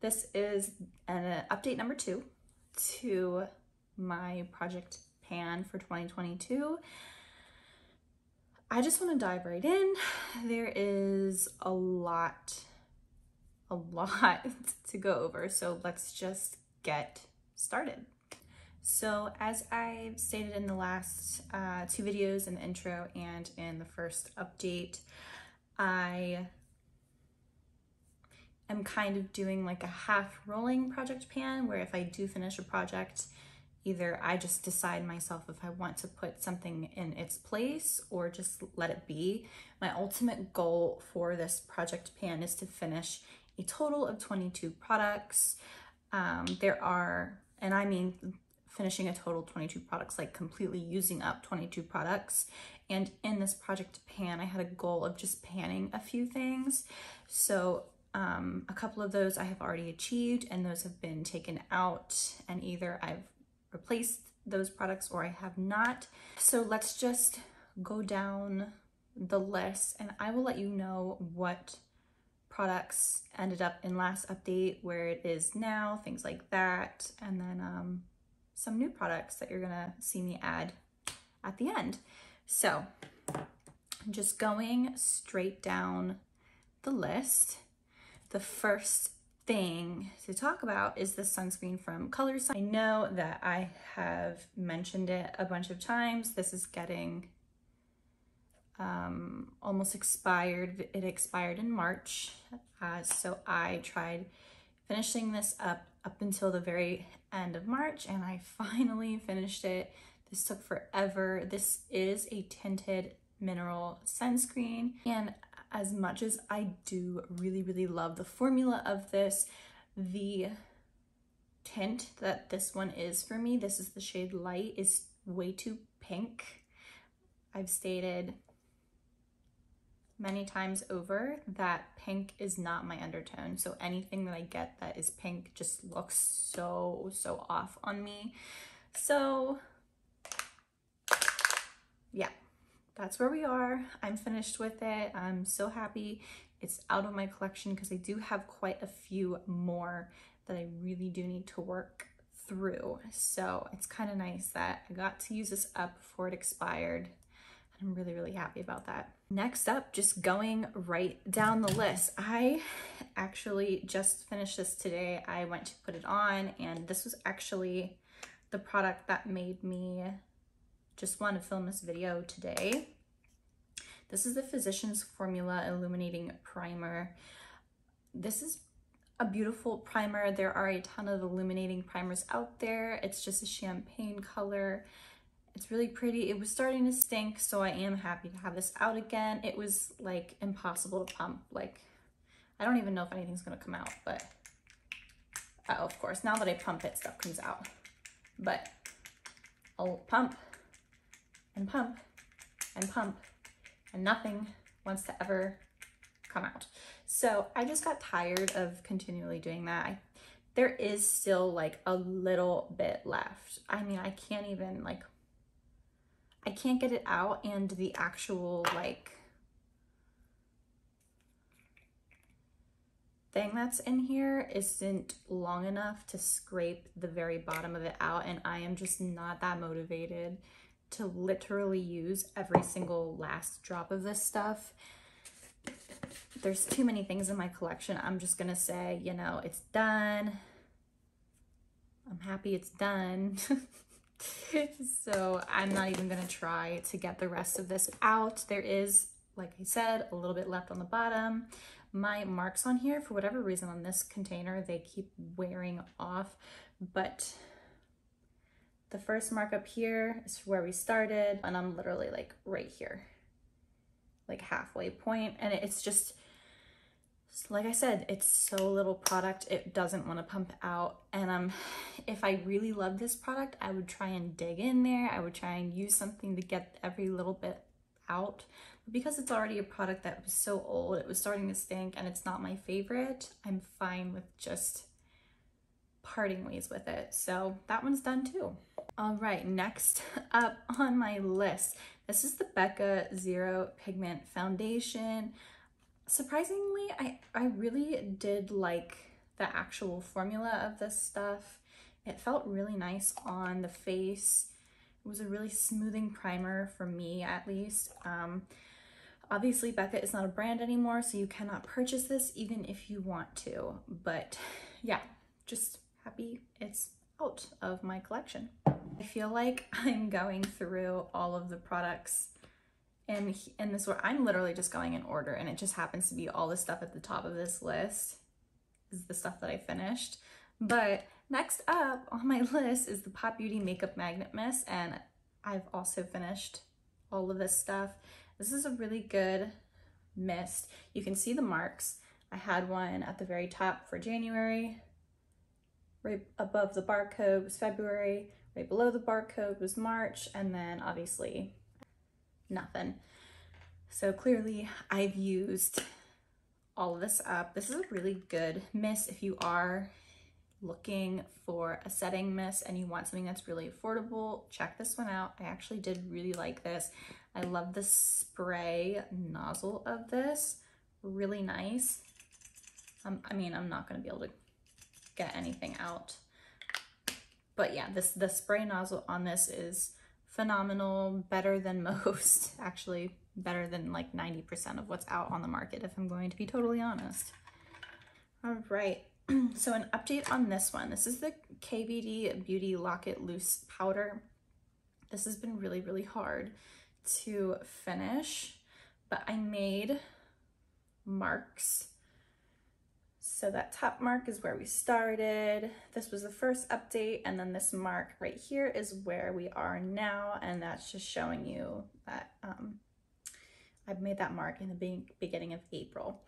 This is an update number 2 to my project pan for 2022. I just want to dive right in. There is a lot to go over, so let's just get started. So as I've stated in the last 2 videos, in the intro and in the first update, I am kind of doing like a half rolling project pan, where if I do finish a project, either I just decide myself if I want to put something in its place or just let it be. My ultimate goal for this project pan is to finish a total of 22 products. And I mean finishing a total of 22 products, like completely using up 22 products. And in this project pan, I had a goal of just panning a few things. So a couple of those I have already achieved, and those have been taken out, and either I've replaced those products or I have not. So let's just go down the list and I will let you know what products ended up in last update, where it is now, things like that, and then some new products that you're gonna see me add at the end. So just going straight down the list, the first thing to talk about is the sunscreen from Colors. I know that I have mentioned it a bunch of times. This is getting almost expired. It expired in March, so I tried finishing this up until the very end of March, and I finally finished it. This took forever. This is a tinted mineral sunscreen, and as much as I do really love the formula of this, the tint that this one is for me, this is the shade Light, is way too pink. I've stated many times over that pink is not my undertone, so anything that I get that is pink just looks so off on me. So yeah, that's where we are. I'm finished with it. I'm so happy it's out of my collection, because I do have quite a few more that I really do need to work through. So it's kind of nice that I got to use this up before it expired. I'm really happy about that. Next up, just going right down the list. I actually just finished this today. I went to put it on, and this was actually the product that made me just want to film this video today. This is the Physicians Formula Illuminating Primer. This is a beautiful primer. There are a ton of illuminating primers out there. It's just a champagne color. It's really pretty. It was starting to stink, so I am happy to have this out again. It was like impossible to pump. Like, I don't even know if anything's gonna come out, but of course, now that I pump it, stuff comes out. But I'll pump and pump and pump, and nothing wants to ever come out. So I just got tired of continually doing that. There is still like a little bit left. I mean, I can't even like, I can't get it out, and the actual like thing that's in here isn't long enough to scrape the very bottom of it out, and I am just not that motivated to literally use every single last drop of this stuff. There's too many things in my collection. I'm just gonna say, you know, it's done. I'm happy it's done. So I'm not even gonna try to get the rest of this out. There is, like I said, a little bit left on the bottom. My marks on here, for whatever reason on this container, they keep wearing off, but the first mark up here is where we started, and I'm literally like right here, like halfway point, and it's just, like I said, it's so little product, it doesn't want to pump out. And if I really love this product, I would try and dig in there. I would try and use something to get every little bit out. But because it's already a product that was so old, it was starting to stink, and it's not my favorite, I'm fine with just parting ways with it. So that one's done too. All right, next up on my list, this is the Becca Zero Pigment Foundation. Surprisingly, I really did like the actual formula of this stuff. It felt really nice on the face. It was a really smoothing primer for me, at least. Obviously Becca is not a brand anymore, so you cannot purchase this even if you want to. But yeah, just happy it's out of my collection. I feel like I'm going through all of the products in this order. I'm literally just going in order, and it just happens to be all the stuff at the top of this list is the stuff that I finished. But next up on my list is the Pot Beauty Makeup Magnet Mist, and I've also finished all of this stuff. This is a really good mist. You can see the marks. I had one at the very top for January. Right above the barcode was February. Right below the barcode was March, and then obviously nothing. So clearly I've used all of this up. This is a really good mist if you are looking for a setting mist and you want something that's really affordable. Check this one out. I actually did really like this. I love the spray nozzle of this. Really nice. I mean, I'm not going to be able to get anything out, but yeah, the spray nozzle on this is phenomenal. Better than most, actually better than like 90% of what's out on the market, if I'm going to be totally honest. All right, so an update on this one. This is the KVD Beauty Lock It Loose powder. This has been really, really hard to finish, but I made marks. So that top mark is where we started. This was the first update, and then this mark right here is where we are now, and that's just showing you that I've made that mark in the beginning of April.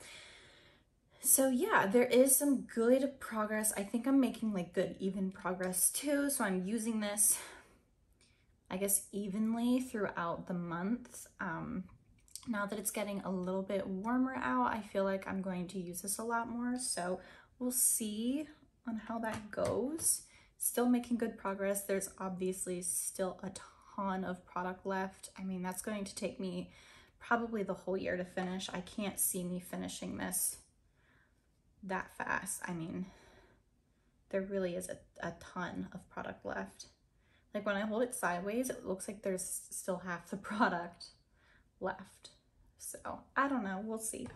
So yeah, there is some good progress. I think I'm making like good even progress too. So I'm using this, I guess, evenly throughout the month. Now that it's getting a little bit warmer out, I feel like I'm going to use this a lot more. So we'll see on how that goes. Still making good progress. There's obviously still a ton of product left. I mean, that's going to take me probably the whole year to finish. I can't see me finishing this that fast. I mean, there really is a ton of product left. Like when I hold it sideways, it looks like there's still half the product left. So I don't know, we'll see.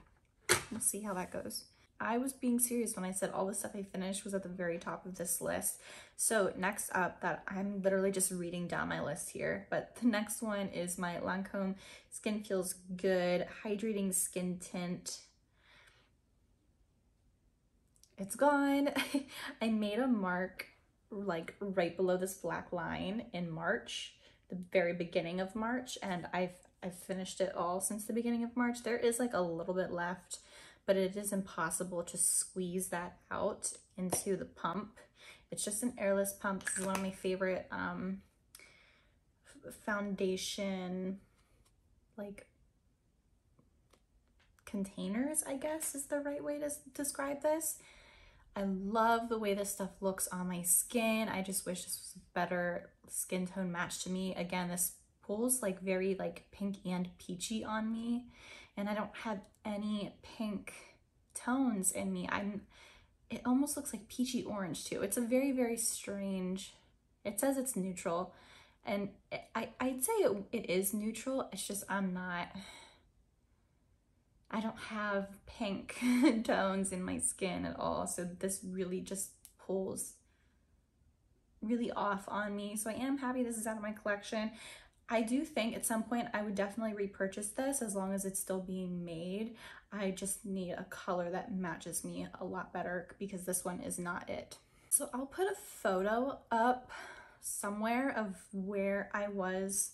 We'll see how that goes. I was being serious when I said all the stuff I finished was at the very top of this list. So next up, that I'm literally just reading down my list here, but the next one is my Lancome Skin Feels Good Hydrating Skin Tint. It's gone. I made a mark like right below this black line in March, the very beginning of March, and I've finished it all since the beginning of March. There is like a little bit left, but it is impossible to squeeze that out into the pump. It's just an airless pump. This is one of my favorite foundation like containers, I guess is the right way to describe this. I love the way this stuff looks on my skin. I just wish this was a better skin tone match to me. Again, this pulls like very like pink and peachy on me, and I don't have any pink tones in me. It almost looks like peachy orange too. It's a very, very strange, it says it's neutral, and I'd say it is neutral. It's just I don't have pink tones in my skin at all. So this really just pulls really off on me. So I am happy this is out of my collection. I do think at some point I would definitely repurchase this as long as it's still being made. I just need a color that matches me a lot better because this one is not it. So I'll put a photo up somewhere of where I was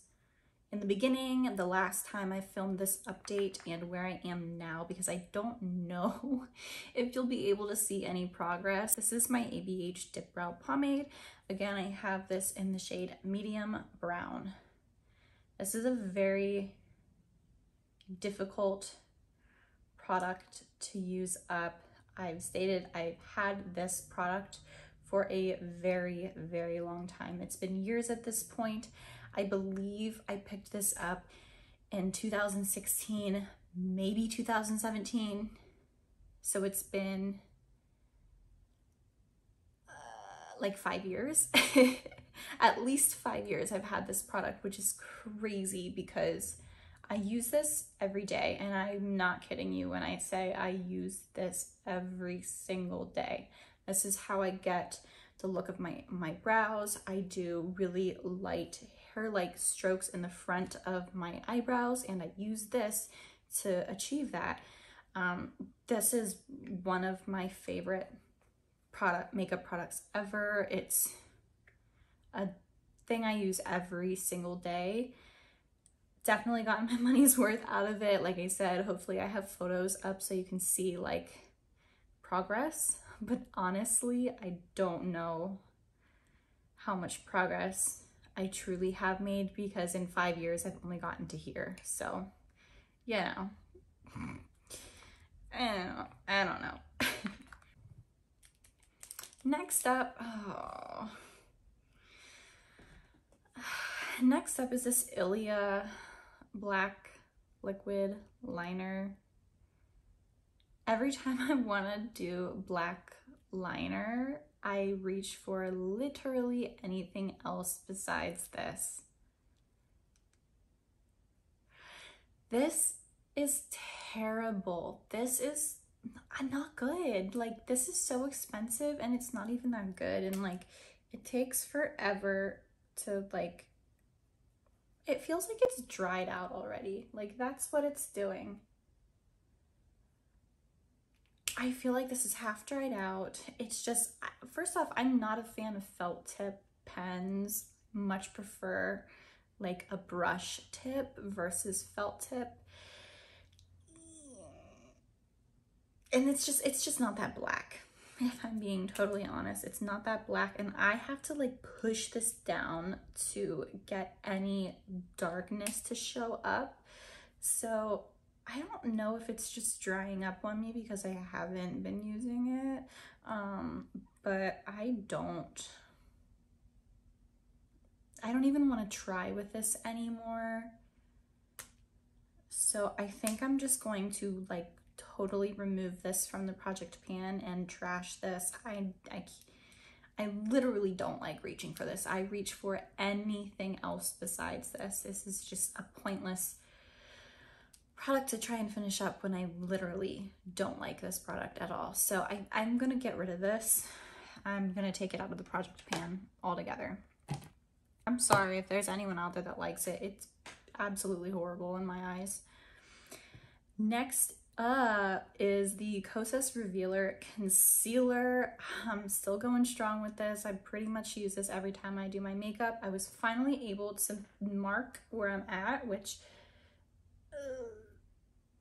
in the beginning, the last time I filmed this update, and where I am now, because I don't know if you'll be able to see any progress. This is my ABH Dip Brow Pomade. Again, I have this in the shade Medium Brown. This is a very difficult product to use up. I've stated I've had this product for a very, very long time. It's been years at this point. I believe I picked this up in 2016, maybe 2017. So it's been like 5 years. At least 5 years I've had this product, which is crazy because I use this every day, and I'm not kidding you when I say I use this every single day. This is how I get the look of my brows. I do really light hair-like strokes in the front of my eyebrows, and I use this to achieve that. This is one of my favorite makeup products ever. It's a thing I use every single day. Definitely gotten my money's worth out of it. Like I said, hopefully I have photos up so you can see like progress, but honestly, I don't know how much progress I truly have made, because in 5 years I've only gotten to here. So, you know, I don't know. Next up, next up is this Ilia black liquid liner. Every time I want to do black liner, I reach for literally anything else besides this. This is terrible. This is not good. Like, this is so expensive and it's not even that good, and like it takes forever to like, it feels like it's dried out already. Like, that's what it's doing. I feel like this is half dried out. It's just, first off, I'm not a fan of felt tip pens. Much prefer like a brush tip versus felt tip. And it's just not that black. If I'm being totally honest, it's not that black, and I have to like push this down to get any darkness to show up. So I don't know if it's just drying up on me because I haven't been using it, but I don't even want to try with this anymore. So I think I'm just going to like totally remove this from the project pan and trash this. I literally don't like reaching for this. I reach for anything else besides this. This is just a pointless product to try and finish up when I literally don't like this product at all. So I'm gonna get rid of this. I'm gonna take it out of the project pan altogether. I'm sorry if there's anyone out there that likes it. It's absolutely horrible in my eyes. Next up is the Kosas Revealer Concealer. I'm still going strong with this. I pretty much use this every time I do my makeup. I was finally able to mark where I'm at, which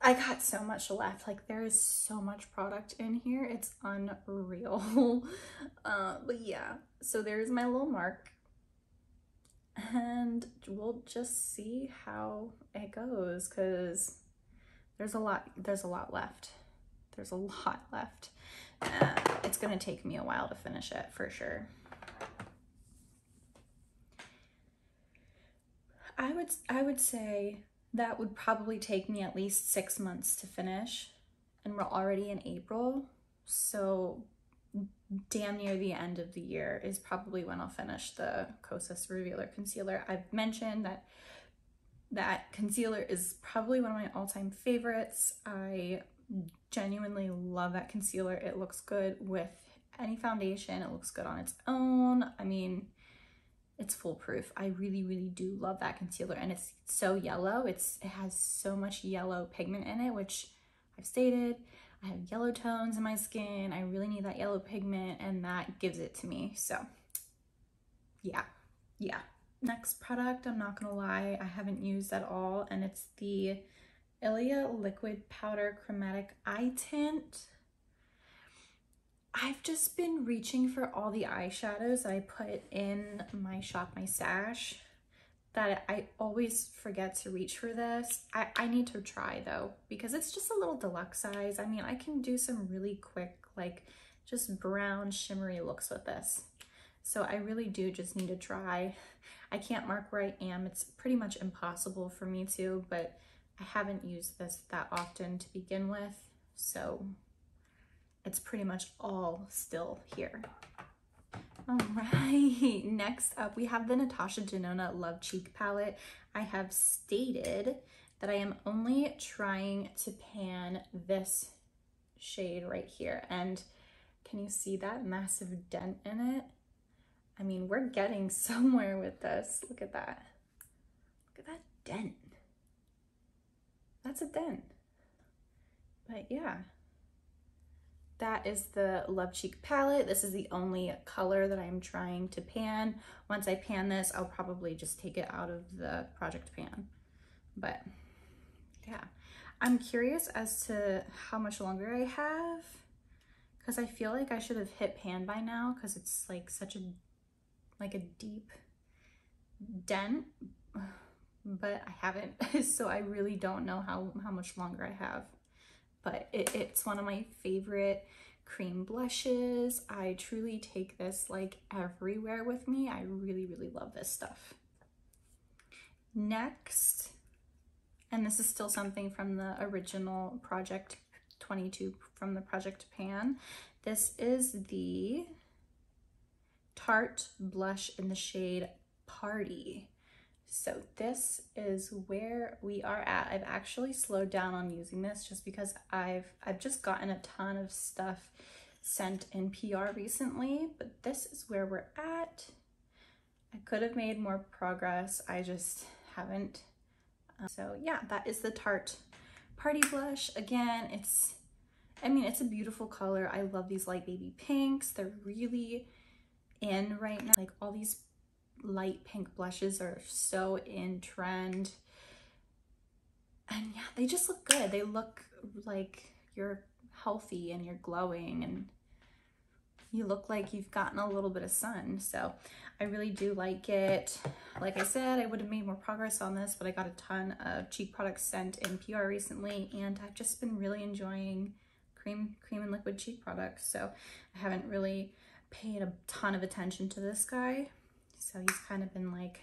I got so much left. Like, there is so much product in here. It's unreal. But yeah, so there's my little mark, and we'll just see how it goes, because there's a lot left. There's a lot left. It's gonna take me a while to finish it for sure. I would say that would probably take me at least 6 months to finish, and we're already in April, so damn near the end of the year is probably when I'll finish the Kosas Revealer Concealer. I've mentioned that concealer is probably one of my all-time favorites. I genuinely love that concealer. It looks good with any foundation. It looks good on its own. I mean, it's foolproof. I really, really do love that concealer, and it's so yellow. It has so much yellow pigment in it, which I've stated. I have yellow tones in my skin. I really need that yellow pigment, and that gives it to me. So yeah. Next product, I'm not gonna lie, I haven't used at all, and it's the Ilia Liquid Powder Chromatic Eye Tint. I've just been reaching for all the eyeshadows I put in my Shop My Stash that I always forget to reach for this. I need to try though, because it's just a little deluxe size. I mean, I can do some really quick, like just brown shimmery looks with this. So I really do just need to try. I can't mark where I am. It's pretty much impossible for me to, but I haven't used this that often to begin with. So it's pretty much all still here. All right, next up we have the Natasha Denona Love Cheek Palette. I have stated that I am only trying to pan this shade right here. And can you see that massive dent in it? I mean, we're getting somewhere with this. Look at that. Look at that dent. That's a dent. But yeah. That is the Love Cheek palette. This is the only color that I'm trying to pan. Once I pan this, I'll probably just take it out of the project pan. But yeah, I'm curious as to how much longer I have, because I feel like I should have hit pan by now because it's like such a deep dent, but I haven't. So I really don't know how much longer I have. But it's one of my favorite cream blushes. I truly take this like everywhere with me. I really, really love this stuff. Next, and this is still something from the original Project 22 from the Project Pan. This is the Tarte Blush in the shade Party. So this is where we are at. I've actually slowed down on using this just because I've just gotten a ton of stuff sent in PR recently, but this is where we're at. I could have made more progress. I just haven't. So yeah, that is the Tarte Party Blush. Again, it's a beautiful color. I love these light baby pinks. They're really in right now. Like all these light pink blushes are so in trend, and yeah, they just look good. They look like you're healthy and you're glowing and you look like you've gotten a little bit of sun. So I really do like it. Like I said, I would have made more progress on this, but I got a ton of cheek products sent in PR recently, and I've just been really enjoying cream and liquid cheek products. So I haven't really paid a ton of attention to this guy. So he's kind of been like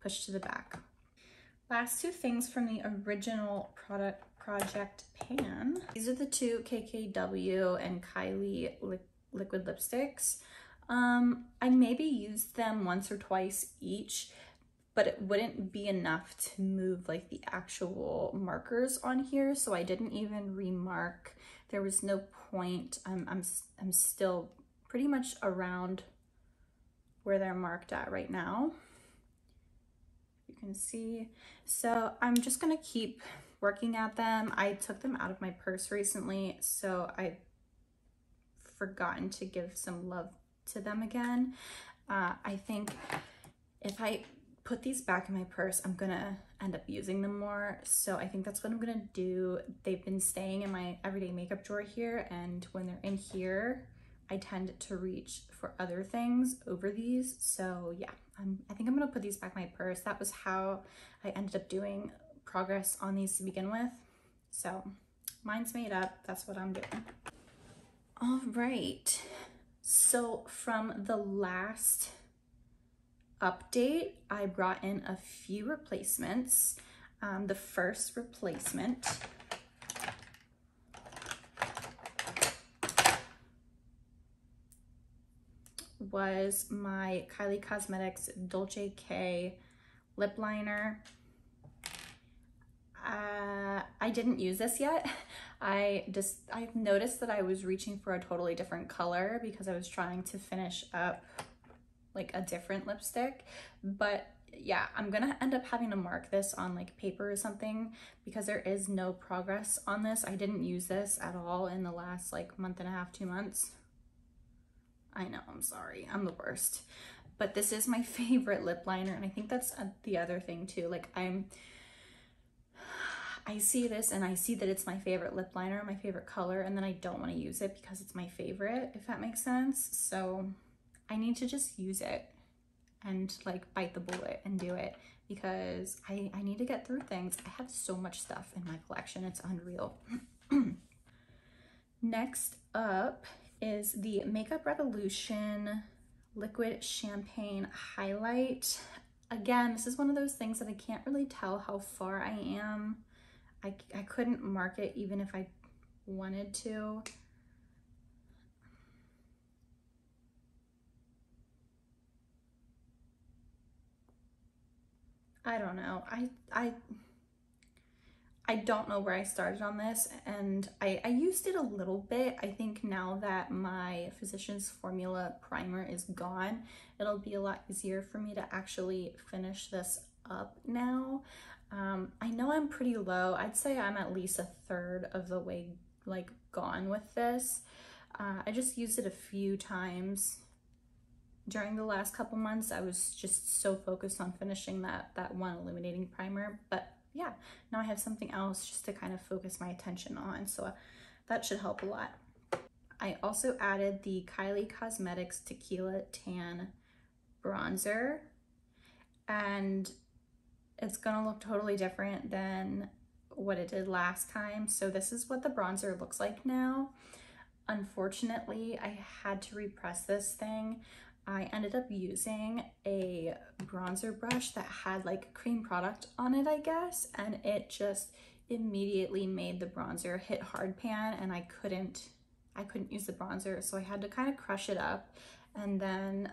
pushed to the back. Last two things from the original Project Pan. These are the two KKW and Kylie liquid lipsticks. I maybe used them once or twice each, but it wouldn't be enough to move like the actual markers on here. So I didn't even remark. There was no point. I'm still pretty much around where they're marked at right now. You can see. So I'm just gonna keep working at them. I took them out of my purse recently, so I've forgotten to give some love to them again. I think if I put these back in my purse, I'm gonna end up using them more. So I think that's what I'm gonna do. They've been staying in my everyday makeup drawer here, and when they're in here, I tend to reach for other things over these. So yeah, I think I'm gonna put these back in my purse. That was how I ended up doing progress on these to begin with. So mine's made up, that's what I'm doing. All right, so from the last update, I brought in a few replacements. The first replacement was my Kylie Cosmetics Dolce K Lip Liner. I didn't use this yet. I've noticed that I was reaching for a totally different color because I was trying to finish up like a different lipstick. But yeah, I'm gonna end up having to mark this on like paper or something because there is no progress on this. I didn't use this at all in the last like month and a half, 2 months. I know, I'm sorry, I'm the worst. But this is my favorite lip liner, and I think that's the other thing too. Like I see this and I see that it's my favorite lip liner, my favorite color, and then I don't want to use it because it's my favorite, if that makes sense. So I need to just use it and like bite the bullet and do it because I need to get through things. I have so much stuff in my collection, it's unreal. Next up is the Makeup Revolution Liquid Champagne Highlight. Again, this is one of those things that I can't really tell how far I am. I couldn't mark it even if I wanted to. I don't know. I don't know where I started on this, and I used it a little bit. I think now that my Physicians Formula primer is gone, it'll be a lot easier for me to actually finish this up now. I know I'm pretty low. I'd say I'm at least a third of the way like gone with this. I just used it a few times during the last couple months. I was just so focused on finishing that one illuminating primer, but yeah, now I have something else just to kind of focus my attention on, so that should help a lot. I also added the Kylie Cosmetics Tequila Tan bronzer, and it's gonna look totally different than what it did last time. So this is what the bronzer looks like now. Unfortunately, I had to repress this thing. I ended up using a bronzer brush that had like cream product on it, I guess, and it just immediately made the bronzer hit hard pan, and I couldn't use the bronzer, so I had to kind of crush it up and then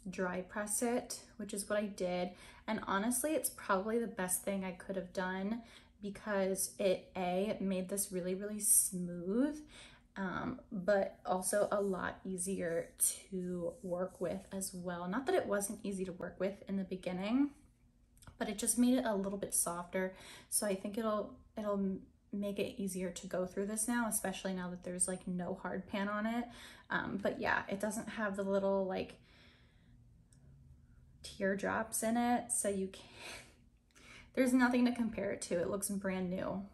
dry press it, which is what I did. And honestly, it's probably the best thing I could have done because it made this really, really smooth, but also a lot easier to work with as well. Not that it wasn't easy to work with in the beginning, but it just made it a little bit softer. So I think it'll make it easier to go through this now, especially now that there's like no hard pan on it. But yeah, it doesn't have the little like teardrops in it, so you can't, there's nothing to compare it to. It looks brand new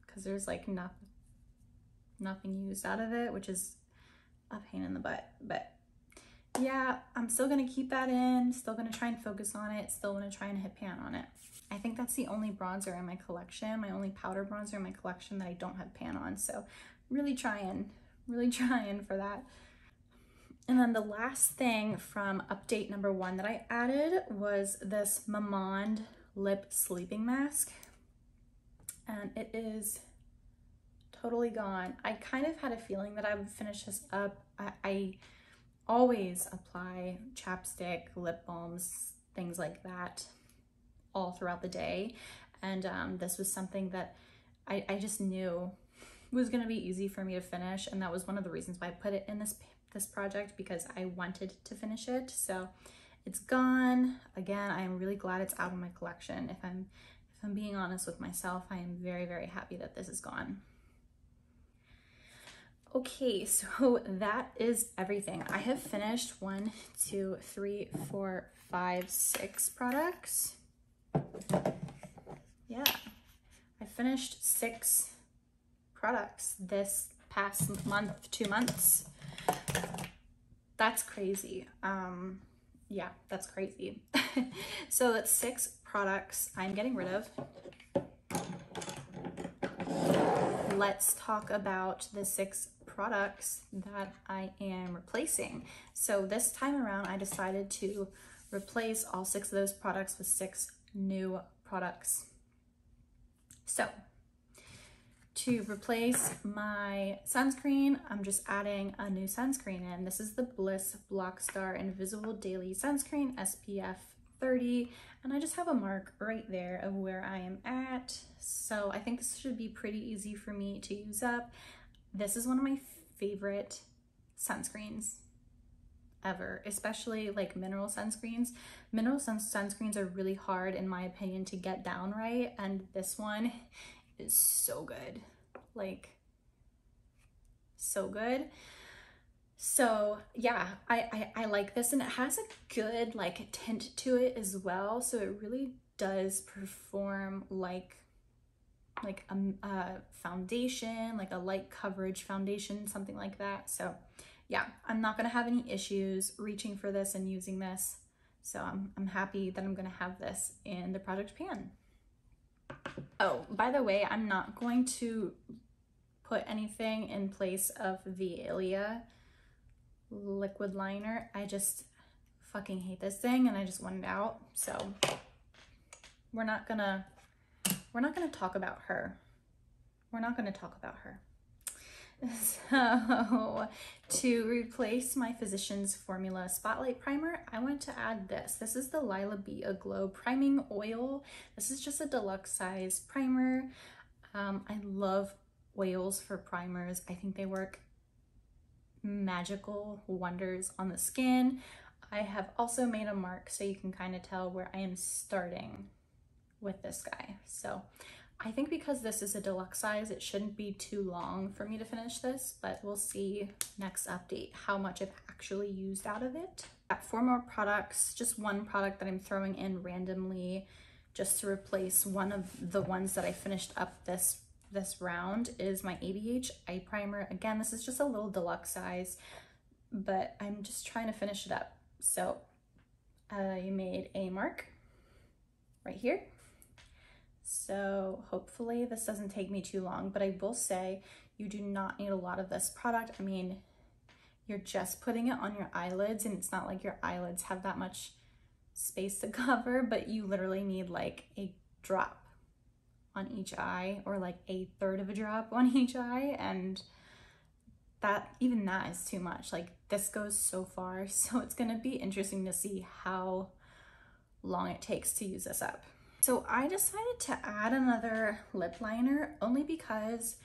because there's like nothing used out of it, which is a pain in the butt. But yeah, I'm still gonna keep that in, still gonna try and focus on it, still gonna try and hit pan on it. I think that's the only bronzer in my collection, my only powder bronzer in my collection that I don't have pan on, so really trying for that. And then the last thing from update number 1 that I added was this Mamonde lip sleeping mask, and it is totally gone. I kind of had a feeling that I would finish this up. I always apply chapstick, lip balms, things like that all throughout the day, and this was something that I just knew was going to be easy for me to finish, and that was one of the reasons why I put it in this project, because I wanted to finish it. So it's gone. Again, I am really glad it's out of my collection. If I'm being honest with myself, I am very, very happy that this is gone. Okay, so that is everything. I have finished 1, 2, 3, 4, 5, 6 products. Yeah, I finished 6 products this past month, 2 months. That's crazy. Yeah, that's crazy. So that's 6 products I'm getting rid of. Let's talk about the 6 products that I am replacing. So this time around, I decided to replace all 6 of those products with 6 new products. So to replace my sunscreen, I'm just adding a new sunscreen in. This is the Bliss Blockstar Invisible Daily Sunscreen SPF 30, and I just have a mark right there of where I am at. So I think this should be pretty easy for me to use up. This is one of my favorite sunscreens ever, especially like mineral sunscreens. Mineral sunscreens are really hard, in my opinion, to get down right, and this one is so good, like so good. So yeah, I like this, and it has a good like tint to it as well, so it really does perform like a foundation, like a light coverage foundation, something like that. So yeah, I'm not gonna have any issues reaching for this and using this, so I'm happy that I'm gonna have this in the project pan. Oh, by the way, I'm not going to put anything in place of the Lilah liquid liner. I just fucking hate this thing, and I just want it out. So we're not gonna talk about her. We're not gonna talk about her. So to replace my Physicians Formula Spotlight Primer, I want to add this. This is the Lilah B Aglow Priming Oil. This is just a deluxe size primer. I love oils for primers. I think they work magical wonders on the skin. I have also made a mark so you can kind of tell where I am starting with this guy. So I think because this is a deluxe size, it shouldn't be too long for me to finish this, but we'll see next update how much I've actually used out of it. Got 4 more products, just one product that I'm throwing in randomly just to replace one of the ones that I finished up this round is my ABH Eye Primer. Again, this is just a little deluxe size, but I'm just trying to finish it up. So I made a mark right here. So hopefully this doesn't take me too long, but I will say you do not need a lot of this product. I mean, you're just putting it on your eyelids and it's not like your eyelids have that much space to cover, but you literally need like a drop on each eye or like 1/3 of a drop on each eye, and even that is too much. Like this goes so far, so it's gonna be interesting to see how long it takes to use this up. So I decided to add another lip liner only because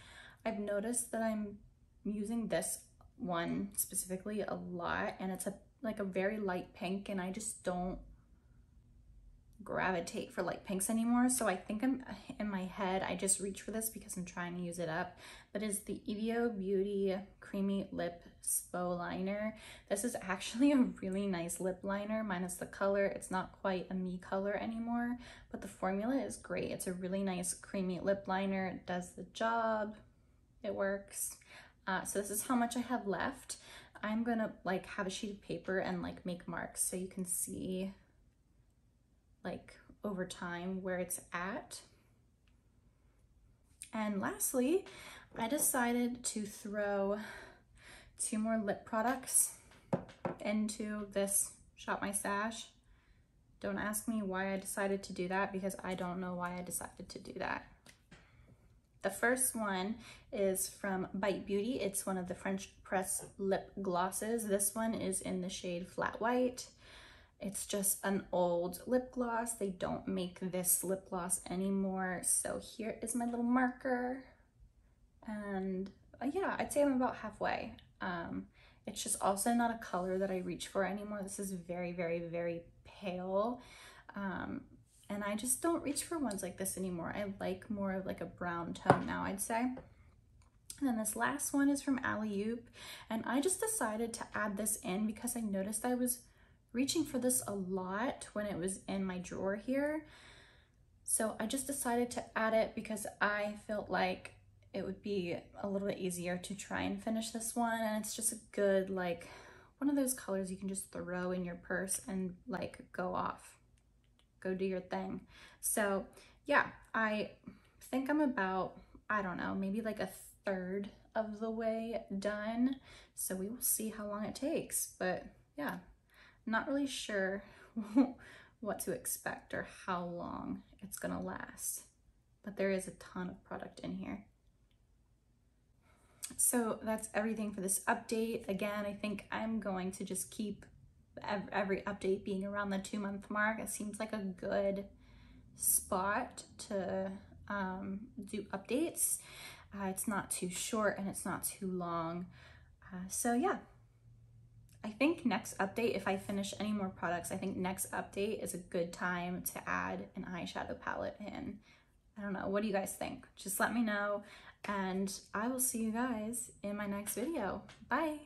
I've noticed that I'm using this one specifically a lot, and it's like a very light pink, and I just don't gravitate for light pinks anymore. So I think I'm in my head, I just reach for this because I'm trying to use it up, but it's the Evio Beauty Creamy Lipspo Liner. This is actually a really nice lip liner minus the color. It's not quite a me color anymore, but the formula is great. It's a really nice creamy lip liner. It does the job. It works. So this is how much I have left. I'm gonna like have a sheet of paper and like make marks so you can see like over time where it's at. And lastly, I decided to throw 2 more lip products into this Shop My Stash. Don't ask me why I decided to do that because I don't know why I decided to do that. The first one is from Bite Beauty. It's one of the French press lip glosses. This one is in the shade Flat White. It's just an old lip gloss. They don't make this lip gloss anymore. So here is my little marker. And yeah, I'd say I'm about halfway. It's just also not a color that I reach for anymore. This is very, very, very pale. And I just don't reach for ones like this anymore. I like more of like a brown tone now, I'd say. And then this last one is from Alleyoop. And I just decided to add this in because I noticed I was reaching for this a lot when it was in my drawer here. So I just decided to add it because I felt like it would be a little bit easier to try and finish this one. And it's just a good, like, one of those colors you can just throw in your purse and like go off, go do your thing. So yeah, I think I'm about, I don't know, maybe like 1/3 of the way done. So we will see how long it takes, but yeah. Not really sure what to expect or how long it's gonna last, but there is a ton of product in here. So that's everything for this update. Again, I think I'm going to just keep every update being around the 2-month mark. It seems like a good spot to do updates. It's not too short and it's not too long. So yeah. I think next update, if I finish any more products, I think next update is a good time to add an eyeshadow palette in. I don't know, what do you guys think? Just let me know, and I will see you guys in my next video. Bye!